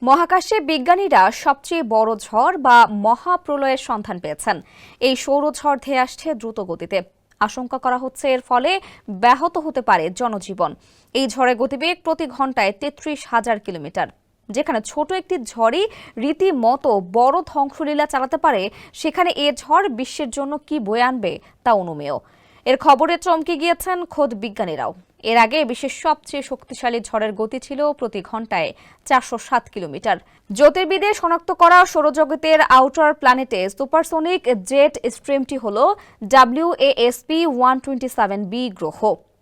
মহাকাশে বিজ্ঞানীরা সবচেয়ে বড় ঝড় বা মহাপ্রলয়ের সন্ধান পেয়েছেন। এই সৌরঝড় ধেয়ে আসছে দ্রুত গতিতে। আশঙ্কা করা হচ্ছে এর ফলে ব্যাহত হতে পারে জনজীবন। এই ঝড়ের গতিবেগ প্রতি ঘন্টায় ৩৩,০০০ কিলোমিটার। যেখানে ছোট একটি ঝড়ই রীতিমতো বড় ধ্বংসলীলা চালাতে পারে, সেখানে এ ঝড় বিশ্বের জন্য কি বয়ে আনবে তা অনুমেয়। এর খবরে চমকে গিয়েছেন খোদ বিজ্ঞানীরাও। এর আগে বিশ্বের সবচেয়ে শক্তিশালী ঝড়ের গতি ছিল প্রতি ঘন্টায় ৪০৭ কিলোমিটার। জ্যোতির্বিদদের শনাক্ত করা সৌরজগতের আউটার প্ল্যানেটে সুপারসোনিক জেট স্ট্রিমটি হল WASP-127b গ্রহ,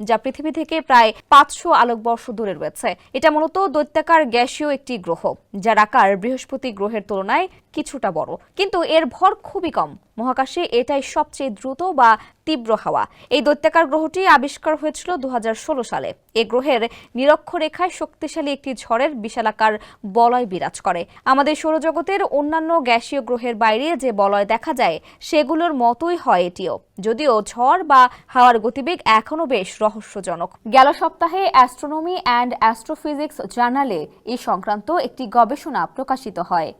যা পৃথিবী থেকে প্রায় ৫০০ আলোকবর্ষ দূরে রয়েছে। এটা মূলত দৈত্যাকার গ্যাসীয় একটি গ্রহ, যার আকার বৃহস্পতি গ্রহের তুলনায় কিছুটা বড়, কিন্তু এর ভর খুবই কম। মহাকাশে এটাই সবচেয়ে দ্রুত বা তীব্র হাওয়া। এই দৈত্যাকার গ্রহটি আবিষ্কার হয়েছিল ২০১৬ সালে। এ গ্রহের নিরক্ষরেখায় শক্তিশালী একটি ঝড়ের বিশালাকার বলয় বিরাজ করে। আমাদের সৌরজগতের অন্যান্য গ্যাসীয় গ্রহের বাইরে যে বলয় দেখা যায়, সেগুলোর মতোই হয় এটিও, যদিও ঝড় বা হাওয়ার গতিবেগ এখনো বেশ রহস্যজনক। গেল সপ্তাহে অ্যাস্ট্রোনমি অ্যান্ড অ্যাস্ট্রোফিজিক্স জার্নালে এই সংক্রান্ত একটি গবেষণা প্রকাশিত হয়।